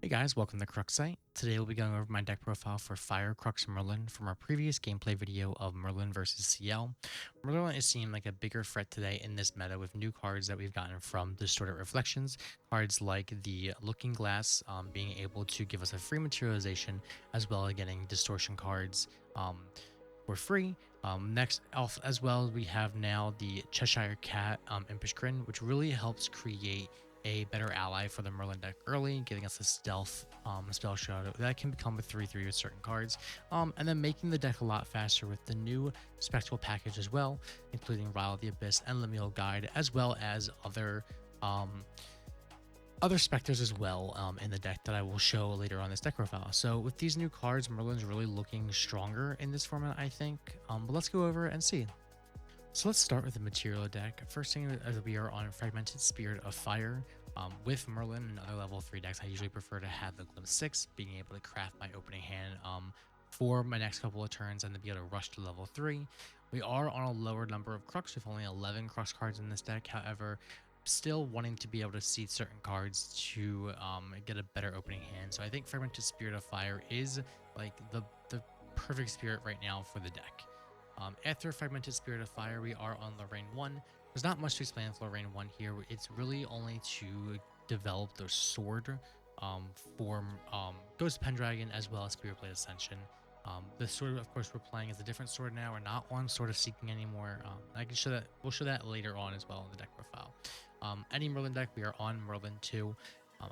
Hey guys, welcome to Crux site. Today we'll be going over my deck profile for Fire, Crux, Merlin from our previous gameplay video of Merlin versus CL. Merlin is seeming like a bigger threat today in this meta with new cards that we've gotten from Distorted Reflections. Cards like the Looking Glass being able to give us a free materialization, as well as getting distortion cards for free. Next elf as well, we have now the Cheshire Cat Impish Grin, which really helps create a better ally for the Merlin deck early, giving us a stealth spell shroud that can become a 3/3 with certain cards, and then making the deck a lot faster with the new spectacle package as well, including Rile of the Abyss and Lemuel Guide, as well as other specters as well in the deck that I will show later on this deck profile. So with these new cards, Merlin's really looking stronger in this format, I think. But let's go over and see. So let's start with the material deck. First thing is we are on Fragmented Spirit of Fire. With Merlin and other level 3 decks, I usually prefer to have the Glimpse 6, being able to craft my opening hand for my next couple of turns and to be able to rush to level 3. We are on a lower number of Crux with only 11 Crux cards in this deck. However, still wanting to be able to see certain cards to get a better opening hand. So I think Fragmented Spirit of Fire is like the perfect spirit right now for the deck. After Fragmented Spirit of Fire, we are on Lorraine 1. There's not much to explain with Lorraine 1 here. It's really only to develop the sword form Ghost Pendragon as well as Spirit Blade Ascension. The sword, of course, we're playing is a different sword now. We're not on Sword of Seeking anymore. I can show that. We'll show that later on as well in the deck profile. Any Merlin deck, we are on Merlin 2.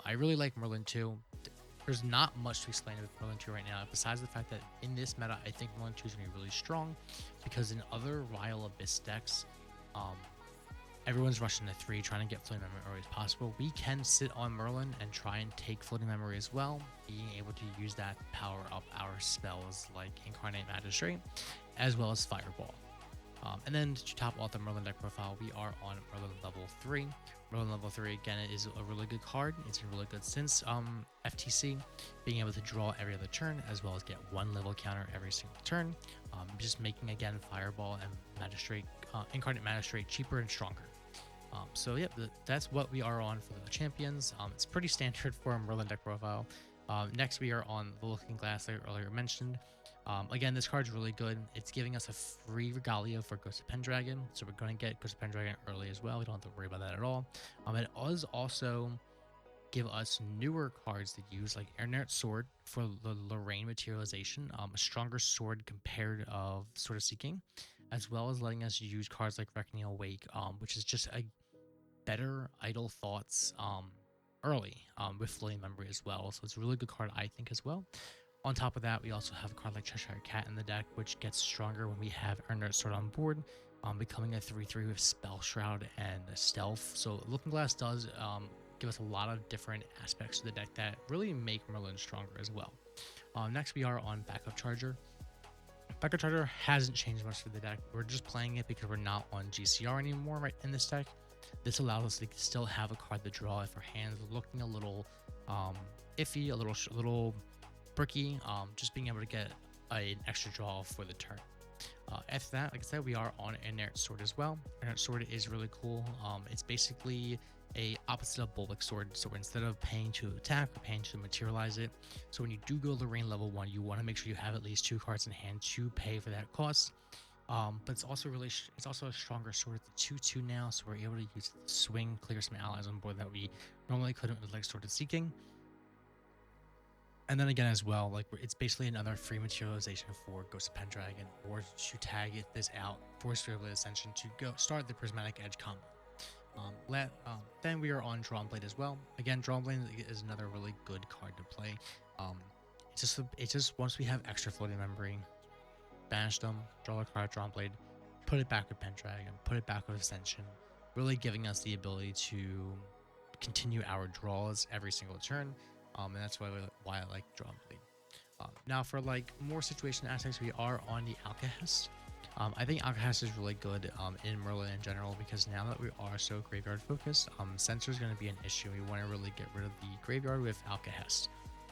I really like Merlin 2. There's not much to explain with Merlin 2 right now, besides the fact that in this meta, I think Merlin 2 is going to be really strong, because in other Rile Abyss decks, everyone's rushing to 3, trying to get floating memory as possible. We can sit on Merlin and try and take floating memory as well, being able to use that to power up our spells like Incarnate Magistrate, as well as Fireball. And then to top off the Merlin deck profile, we are on Merlin level 3. Merlin level 3, again, is a really good card. It's been really good since FTC, being able to draw every other turn, as well as get 1 level counter every single turn. Just making, again, Fireball and Magistrate, Incarnate Magistrate cheaper and stronger. So yeah, that's what we are on for the champions. It's pretty standard for a Merlin deck profile. Next, we are on the Looking Glass, like earlier mentioned. Again, this card's really good. It's giving us a free Regalia for Ghost of Pendragon, so we're going to get Ghost of Pendragon early as well. We don't have to worry about that at all. It does also give us newer cards that use like Ernet Sword for the Lorraine materialization, a stronger sword compared of Sword of Seeking, as well as letting us use cards like Reckoning Awake, which is just a better Idle Thoughts early with Floating Memory as well. So it's a really good card, I think, as well. On top of that, we also have a card like Cheshire Cat in the deck, which gets stronger when we have Ernet Sword on board, becoming a 3/3 with Spell Shroud and Stealth. So Looking Glass does give us a lot of different aspects to the deck that really make Merlin stronger as well. Next, we are on Backup Charger. Backup Charger hasn't changed much for the deck. We're just playing it because we're not on GCR anymore right in this deck. This allows us to still have a card to draw if our hands are looking a little iffy, a little bricky, just being able to get an extra draw for the turn. After that, like I said, we are on Inert Sword as well. Inert Sword is really cool. It's basically a opposite of Bulwark Sword, so instead of paying to attack, we're paying to materialize it. So when you do go Lorraine level 1, you want to make sure you have at least 2 cards in hand to pay for that cost. But it's also a stronger sword. It's a 2/2 now, so we're able to use it to swing, clear some allies on board that we normally couldn't with like Sword of Seeking. And then again as well, like it's basically another free materialization for Ghost of Pendragon, or to tag this out for Spirit Blade Ascension to go start the Prismatic Edge combo. Then we are on Drawn Blade as well. Again, Drawn Blade is another really good card to play. It's just once we have extra floating memory, banish them, draw a card, Drawn Blade, put it back with Pendragon, put it back with Ascension, really giving us the ability to continue our draws every single turn. And that's why I like Drawn Blade. Now for like more situation aspects, we are on the Alcahest. I think Alcahest is really good in Merlin in general, because now that we are so graveyard focused, Censor is going to be an issue. We want to really get rid of the graveyard with Alcahest.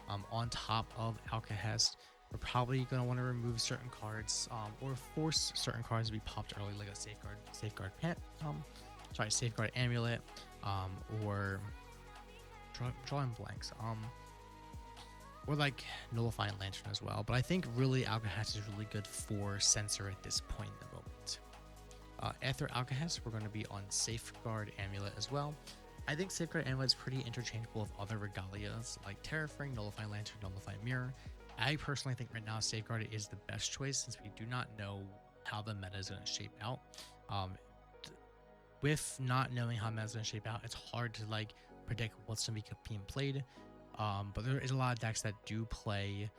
On top of Alcahest, we're probably going to want to remove certain cards or force certain cards to be popped early, like a Safeguard Amulet, or drawing blanks. or like Nullifying Lantern as well. But I think really Alcahest is really good for Censor at this point in the moment. After Alcahest, we're going to be on Safeguard Amulet as well. I think Safeguard Amulet is pretty interchangeable with other regalias like Terrafring, Nullifying Lantern, Nullifying Mirror. I personally think right now Safeguard is the best choice since we do not know how the meta is going to shape out. With not knowing how meta is going to shape out, it's hard to like predict what's going to be being played. But there is a lot of decks that do play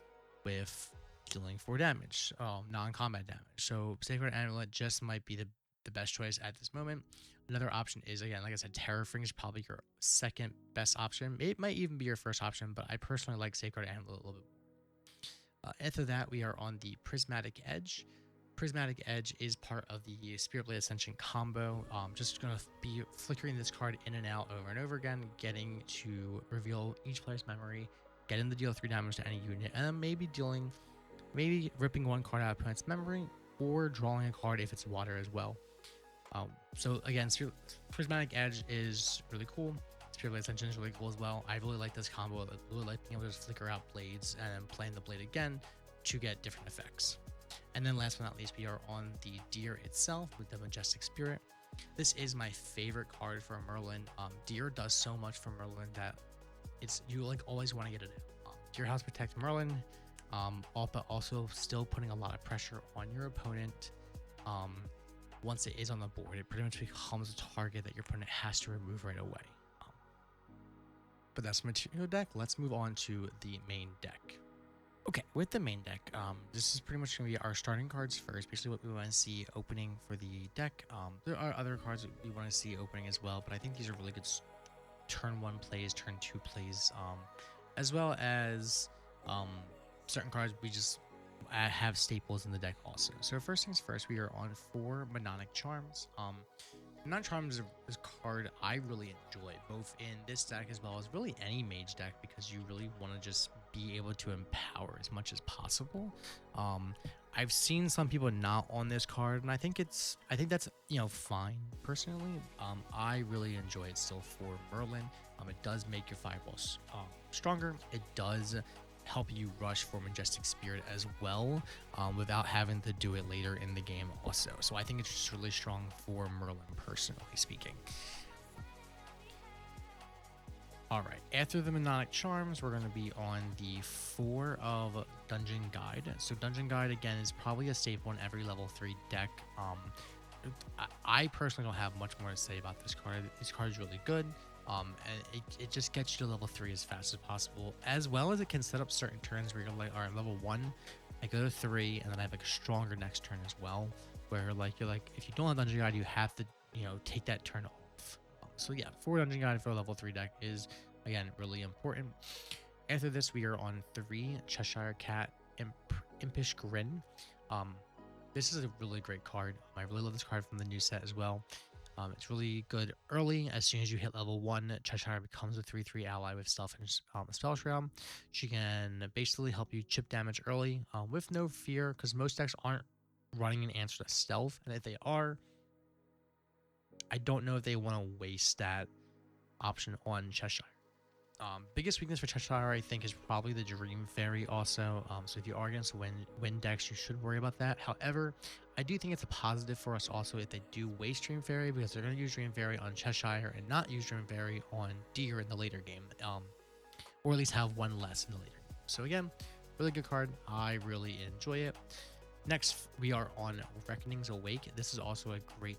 with dealing 4 damage, non-combat damage. So Sacred Amulet just might be the best choice at this moment. Another option is, again, like I said, Terrafring is probably your second best option. It might even be your first option, but I personally like Sacred Amulet a little bit. After that, we are on the Prismatic Edge. Prismatic Edge is part of the Spirit Blade Ascension combo. Just going to be flickering this card in and out over and over again, getting to reveal each player's memory, getting to deal 3 damage to any unit, and then maybe ripping 1 card out of opponent's memory, or drawing a card if it's water as well. So again, Prismatic Edge is really cool. Spirit Blade Ascension is really cool as well. I really like this combo. I really like being able to just flicker out blades and then playing the blade again to get different effects. And then last but not least, we are on the Deer itself with the Majestic Spirit. This is my favorite card for Merlin. Deer does so much for Merlin that you like always want to get it in. Deer House Protect Merlin, but also still putting a lot of pressure on your opponent. Once it is on the board, it pretty much becomes a target that your opponent has to remove right away. But that's the material deck. Let's move on to the main deck. Okay, with the main deck, this is pretty much going to be our starting cards first, basically what we want to see opening for the deck. There are other cards that we want to see opening as well, but I think these are really good turn 1 plays, turn 2 plays, as well as certain cards we just have staples in the deck also. So first things first, we are on 4 Mnemonic Charms. Mnemonic Charms is a card I really enjoy, both in this deck as well as really any mage deck, because you really want to just be able to empower as much as possible. I've seen some people not on this card, and I think that's fine personally. I really enjoy it still for Merlin. It does make your fireballs stronger. It does help you rush for Majestic Spirit as well, without having to do it later in the game also. So I think it's just really strong for Merlin, personally speaking. Alright, after the Mnemonic Charms, we're going to be on the 4 of Dungeon Guide. So Dungeon Guide, again, is probably a staple in every level 3 deck. I personally don't have much more to say about this card. This card is really good. And it just gets you to level 3 as fast as possible, as well as it can set up certain turns where you're like, all right, level 1, I go to 3, and then I have like a stronger next turn as well, where you're like, if you don't have Dungeon Guide, you have to, take that turn off. So yeah, 4 Dungeon Guide for a level 3 deck is, again, really important. After this, we are on 3 Cheshire Cat Impish Grin. This is a really great card. I really love this card from the new set as well. It's really good early. As soon as you hit level 1, Cheshire becomes a 3/3 ally with Stealth and Spell Shroud. She can basically help you chip damage early with no fear, because most decks aren't running an answer to Stealth, and if they are, I don't know if they want to waste that option on Cheshire. Biggest weakness for Cheshire, I think, is probably the Dream Fairy also. So if you are against wind decks, you should worry about that. However, I do think it's a positive for us also if they do waste Dream Fairy, because they're going to use Dream Fairy on Cheshire and not use Dream Fairy on Deer in the later game, or at least have 1 less in the later game. So again, really good card. I really enjoy it. Next, we are on Reckoning's Awake. This is also a great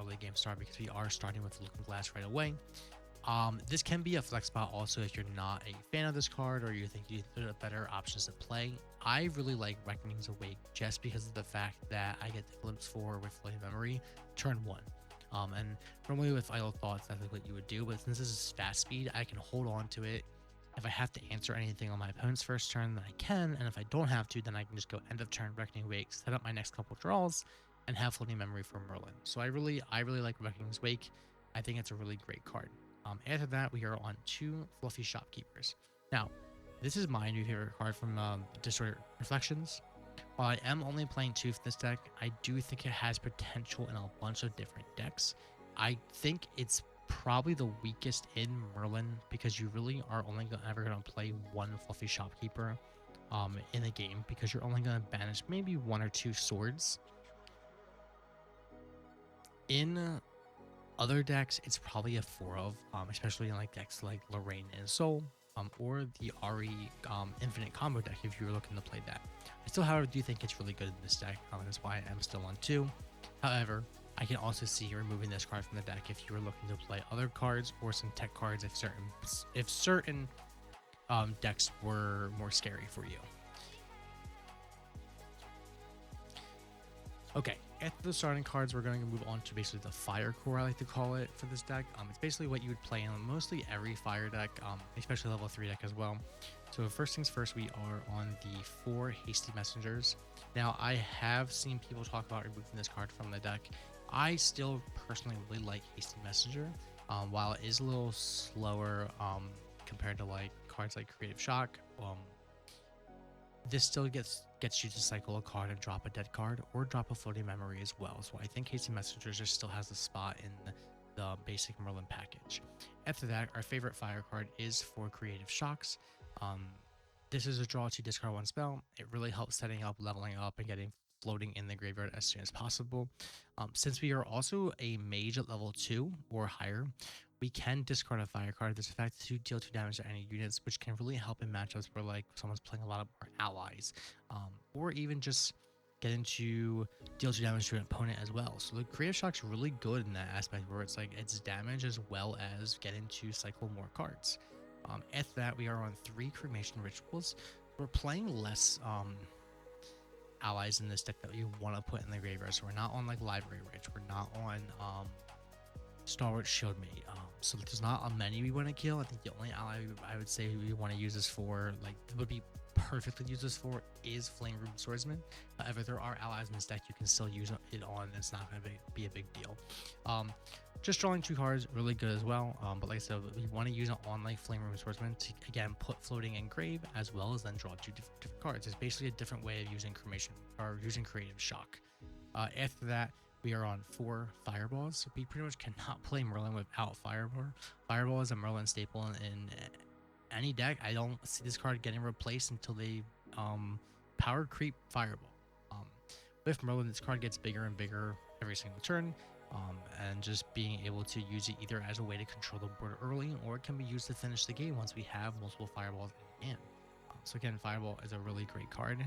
early game start, because we are starting with Looking Glass right away. This can be a flex spot also if you're not a fan of this card, or you think there are better options to play. I really like Reckoning's Awake just because of the fact that I get the Glimpse 4 with Floating Memory turn 1. And normally with Idle Thoughts, that's like what you would do, but since this is fast speed, I can hold on to it. If I have to answer anything on my opponent's first turn, then I can, and if I don't have to, then I can just go end of turn Reckoning Wake, set up my next couple draws, and have Floating Memory for Merlin. So I really like Reckoning's Wake. I think it's a really great card. After that, we are on 2 Fluffy Shopkeepers. Now, this is my new favorite card from Distorted Reflections. While I am only playing 2 for this deck, I do think it has potential in a bunch of different decks. I think it's probably the weakest in Merlin because you really are only ever going to play one fluffy shopkeeper in a game, because you're only going to banish maybe one or two swords. In other decks, it's probably a 4 of, especially in like decks like Lorraine and Soul, or the Ari Infinite Combo deck if you were looking to play that. I still, however, do think it's really good in this deck, and that's why I'm still on 2. However, I can also see removing this card from the deck if you were looking to play other cards or some tech cards if certain decks were more scary for you. Okay, after the starting cards, we're going to move on to basically the fire core, I like to call it, for this deck. It's basically what you would play in mostly every fire deck, especially level 3 deck as well. So first things first, we are on the 4 Hasty Messengers. Now, I have seen people talk about removing this card from the deck. I still personally really like Hasty Messenger, while it is a little slower compared to like cards like Creative Shock. This still gets you to cycle a card and drop a dead card or drop a floating memory as well. So I think Hasty Messengers just still has a spot in the basic Merlin package. After that, our favorite fire card is for Creative Shocks. This is a draw to discard 1 spell. It really helps setting up, leveling up, and getting floating in the graveyard as soon as possible. Since we are also a mage at level 2 or higher, we can discard a fire card. This effect to deal 2 damage to any units, which can really help in matchups where like someone's playing a lot of more allies, or even just getting to deal 2 damage to an opponent as well. So the Creative Shock's really good in that aspect, where it's like it's damage as well as getting to cycle more cards. After that, we are on 3 Cremation Rituals. We're playing less allies in this deck that you want to put in the graveyard. So we're not on like Library Rich. We're not on Stalwart Shieldmate. So there's not a many we want to kill. I think the only ally I would say we want to use this for, like would be perfectly use this for, is Flame Room Swordsman. However, there are allies in this deck you can still use it on, and it's not going to be a big deal. Just drawing 2 cards, really good as well. But like I said, we want to use it on like Flame Room Swordsman to again put floating in grave, as well as then draw 2 different cards. It's basically a different way of using Cremation or using Creative Shock. After that, we are on 4 Fireballs. So we pretty much cannot play Merlin without Fireball. Fireball is a Merlin staple in any deck. I don't see this card getting replaced until they power creep Fireball. With Merlin, this card gets bigger and bigger every single turn, and just being able to use it either as a way to control the board early, or it can be used to finish the game once we have multiple Fireballs in hand. So again, Fireball is a really great card.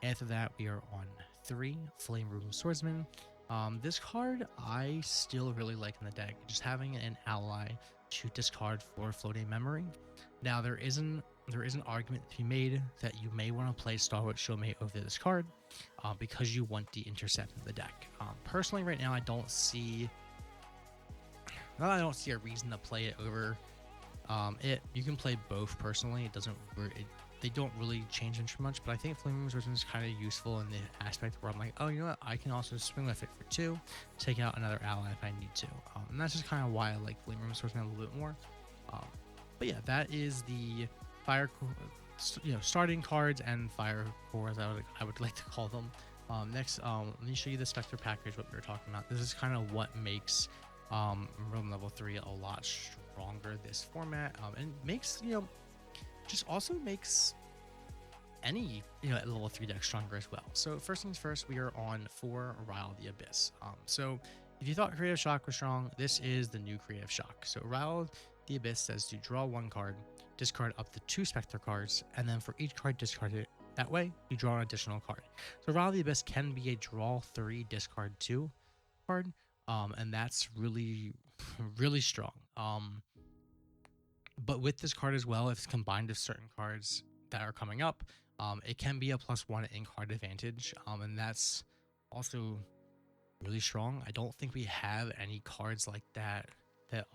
After that, we are on 3 Flame Room Swordsman. This card I still really like in the deck, just having an ally to discard for floating memory. Now there is an argument to be made that you may want to play Stalwart Shieldmate over this card, because you want the intercept in the deck. Personally, right now I don't see a reason to play it over it. You can play both personally. They don't really change too much, but I think Flame Room Swordsman is kind of useful in the aspect where I'm like, oh, you know what, I can also swing with it for 2, take out another ally if I need to, and that's just kind of why I like Flame Room Swordsman a little bit more. But yeah, that is the fire, starting cards and fire cores, I would like to call them. Next, let me show you the Spectre package, what we were talking about. This is kind of what makes Merlin level 3 a lot stronger this format, and makes just also makes any level 3 deck stronger as well. So first things first, we are on 4 Rile the Abyss. So if you thought Creative Shock was strong, this is the new Creative Shock. So Rile the Abyss says to draw 1 card, discard up to 2 Spectre cards, and then for each card discarded that way, you draw an additional card. So Rile the Abyss can be a draw 3, discard 2 card, and that's really, really strong. But with this card as well, if it's combined with certain cards that are coming up, it can be a +1 in card advantage, and that's also really strong. I don't think we have any cards like that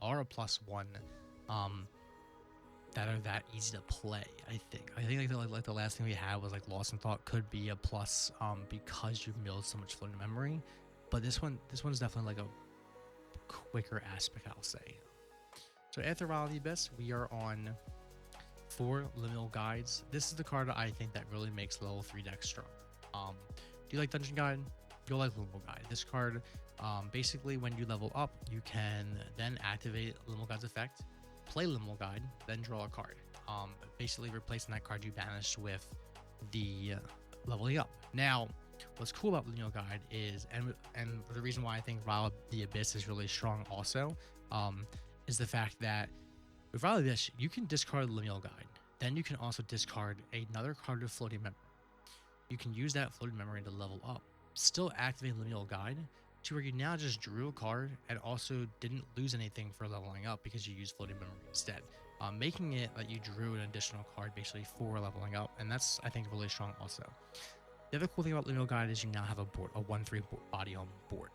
are a +1 that are that easy to play. I think like the last thing we had was like Lost in Thought could be a plus because you've milled so much floating memory, but this one's definitely like a quicker aspect, I'll say. So after Rile the Abyss, we are on 4 Liminal Guides. This is the card I think that really makes level 3 decks strong. Do you like Dungeon Guide? you'll like Limo Guide. This card, basically, when you level up, you can then activate Limo Guide's effect, play Limo Guide, then draw a card. Basically replacing that card you banished with the leveling up. Now, what's cool about Limo Guide is, and the reason why I think Vial of the Abyss is really strong also, is the fact that with Vial of the Abyss, you can discard Limo Guide. Then you can also discard another card of Floating Memory. You can use that Floating Memory to level up, still activate Liminal Guide, to where you now just drew a card and also didn't lose anything for leveling up because you used Floating Memory instead, making it that you drew an additional card basically for leveling up, and that's, I think, really strong also. The other cool thing about Liminal Guide is you now have a board, a 1/3 body on board.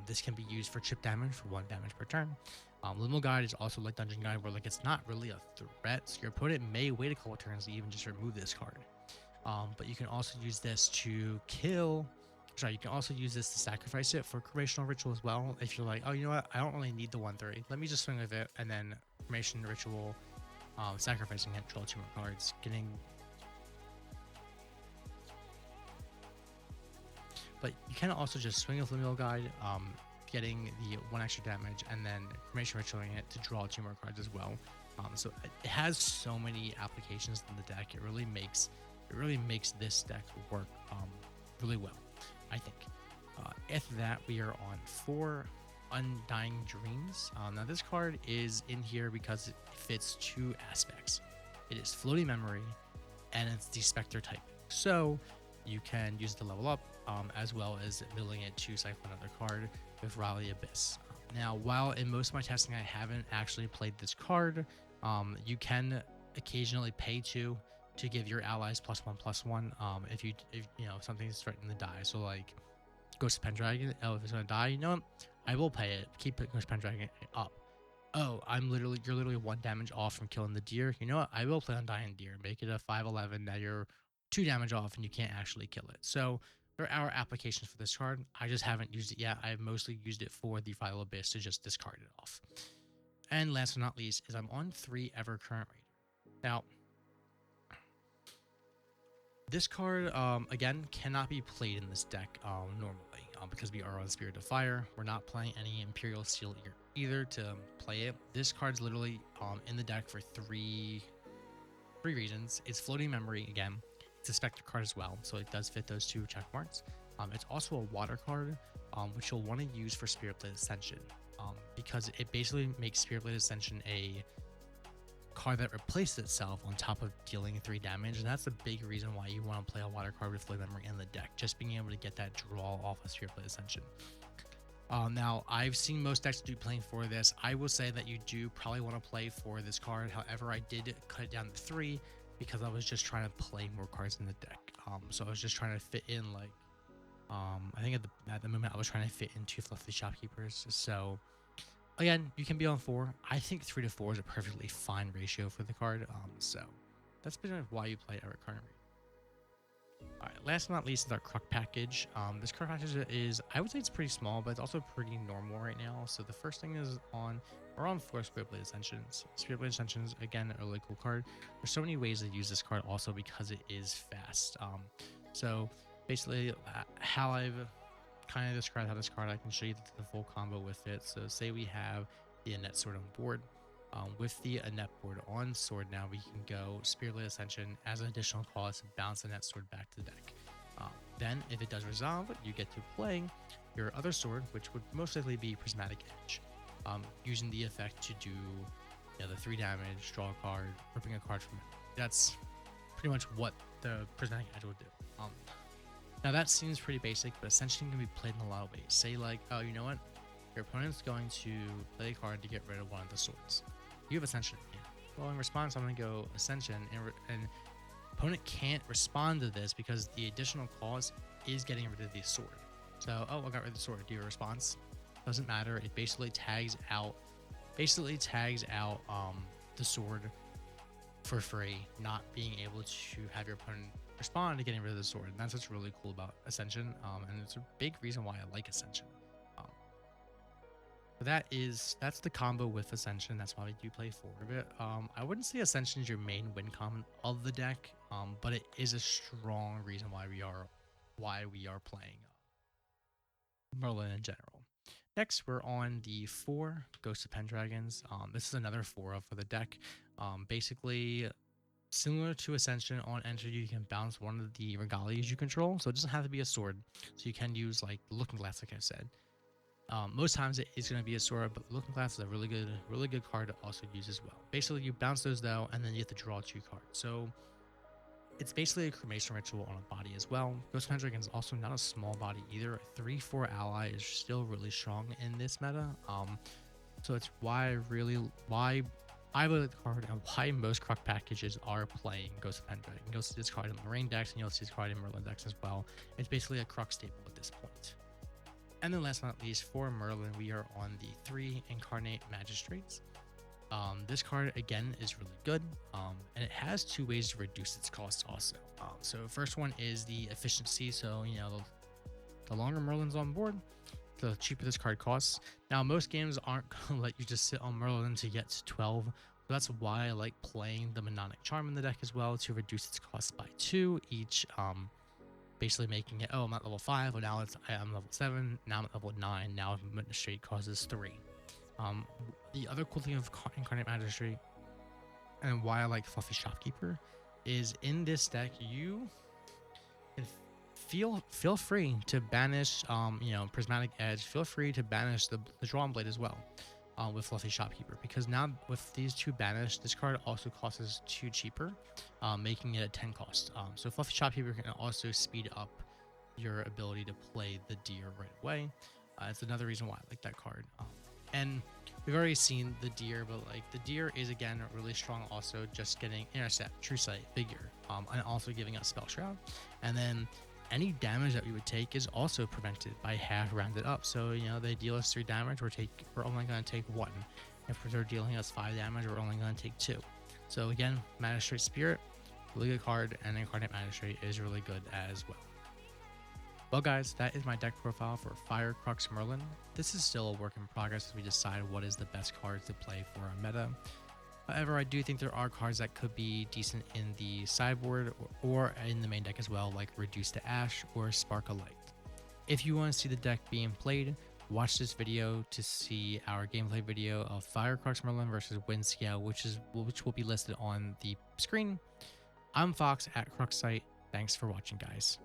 This can be used for chip damage for 1 damage per turn. Liminal Guide is also like Dungeon Guide, where like it's not really a threat, so your opponent may wait a couple turns to even just remove this card. But you can also use this to kill. Sorry, you can also use this to sacrifice it for Cremational Ritual as well. If you're like, oh, you know what, I don't really need the 1/3. Let me just swing with it, and then Cremation Ritual, sacrificing it, draw 2 more cards, getting. But you can also just swing with Liminal Guide, getting the 1 extra damage, and then Cremation Ritualing it to draw 2 more cards as well. So it has so many applications in the deck. It really makes this deck work really well, I think. After that, we are on 4 Undying Dreams. Now this card is in here because it fits 2 aspects. It is Floating Memory, and it's the Spectre type. So you can use it to level up, as well as milling it to cycle another card with Vial of the Abyss. Now, while in most of my testing I haven't actually played this card, you can occasionally pay to give your allies +1/+1 if you know something's threatening to die. So like Ghost of Pendragon, oh, if it's gonna die, you know what, I will pay it, keep Ghost of Pendragon up. Oh, you're literally 1 damage off from killing the deer, you know what, I will play Undying Deer, make it a 5/11 that you're 2 damage off and you can't actually kill it. So there are applications for this card. I just haven't used it yet. I've mostly used it for the Vial of Abyss to just discard it off. And last but not least is I'm on 3 Ever Current Raider. Now, this card, again, cannot be played in this deck normally because we are on Spirit of Fire. We're not playing any Imperial Steel either to play it. This card's literally in the deck for three reasons. It's Floating Memory again. It's a Spectre card as well, so it does fit those 2 check marks. It's also a water card, which you'll want to use for Spirit Blade Ascension, because it basically makes Spirit Blade Ascension a card that replaces itself on top of dealing 3 damage, and that's a big reason why you want to play a water card with Floating Memory in the deck, just being able to get that draw off of Spirit Blade Ascension. Now, I've seen most decks do playing for this. I will say that you do probably want to play for this card. However, I did cut it down to 3 because I was just trying to play more cards in the deck. So I was just trying to fit in, like, I think at the moment I was trying to fit in 2 Fluffy Shopkeepers. So again, you can be on 4. I think 3 to 4 is a perfectly fine ratio for the card. So that's pretty much why you play Ever Current Raider. Alright, last but not least is our Crux package. This Crux package is, I would say it's pretty small, but it's also pretty normal right now. So the first thing is we're on 4 Spirit Blade Ascensions. Spirit Blade Ascensions, again, a really cool card. There's so many ways to use this card also because it is fast. So basically, how I've kind of described how this card, I can show you the full combo with it. So say we have the Annette Sword on board. With the Annette board on sword, now we can go Spirit Blade Ascension as an additional cost, bounce Annette sword back to the deck. Then, if it does resolve, you get to play your other sword, which would most likely be Prismatic Edge, using the effect to do the 3 damage, draw a card, ripping a card from it. That's pretty much what the Prismatic Edge would do. Now that seems pretty basic, but Ascension can be played in a lot of ways. Say like, oh, you know what? Your opponent's going to play a card to get rid of one of the swords. You have Ascension. Yeah. Well, in response, I'm going to go Ascension, and opponent can't respond to this because the additional cost is getting rid of the sword. So, oh, I got rid of the sword. Do you have a response? Doesn't matter. It basically tags out the sword for free, not being able to have your opponent respond to getting rid of the sword. And that's what's really cool about Ascension, and it's a big reason why I like Ascension. But that's the combo with Ascension. That's why we do play 4 of it. I wouldn't say Ascension is your main win con of the deck, but it is a strong reason why we are playing Merlin in general. Next, we're on the 4 Ghost of Pendragons. This is another 4 for the deck. Basically, similar to Ascension, on enter you can bounce one of the regalias you control, so it doesn't have to be a sword. So you can use like the Looking Glass, like I said. Most times it is going to be a sword, but the Looking Glass is a really good card to also use as well. Basically, you bounce those though, and then you have to draw 2 cards. So it's basically a cremation ritual on a body as well. Ghost Pendragon is also not a small body either. A 3/4 ally is still really strong in this meta. So it's why I really like the card and why most Crux packages are playing Ghost of Pendragon. You'll see this card in the Rain decks, and you'll see this card in Merlin decks as well. It's basically a Crux staple at this point. And then last but not least, for Merlin, we are on the 3 Incarnate Magistrates. This card again is really good, and it has 2 ways to reduce its cost also. So first one is the efficiency. So the longer Merlin's on board, the cheaper this card costs. Now most games aren't gonna let you just sit on Merlin to get to 12. So that's why I like playing the Mnemonic Charm in the deck as well, to reduce its cost by 2 each. Basically making it, oh, I'm at level 5, well now I'm level 7, now I'm at level 9, now Administrate causes 3. The other cool thing of Incarnate Magistrate and why I like Fluffy Shopkeeper is in this deck you can feel free to banish Prismatic Edge. Feel free to banish the Drawn Blade as well with Fluffy Shopkeeper, because now with these 2 banished, this card also costs 2 cheaper, making it a 10 cost. So Fluffy Shopkeeper can also speed up your ability to play the Deer right away. It's another reason why I like that card. And we've already seen the Deer, but like the Deer is again really strong also, just getting Intercept, True Sight, Figure, and also giving us Spell Shroud. And then any damage that we would take is also prevented by half rounded up. So they deal us 3 damage, we're only going to take 1. If they're dealing us 5 damage, we're only going to take 2. So again, Magistrate Spirit, really good card, and Incarnate Magistrate is really good as well. Well guys, that is my deck profile for Fire Crux Merlin. This is still a work in progress as we decide what is the best cards to play for our meta. However, I do think there are cards that could be decent in the sideboard or in the main deck as well, like Reduce to Ash or Spark a Light. If you want to see the deck being played, watch this video to see our gameplay video of Fire Crux Merlin versus Windscale, which will be listed on the screen. I'm Fox at Crux Site. Thanks for watching, guys.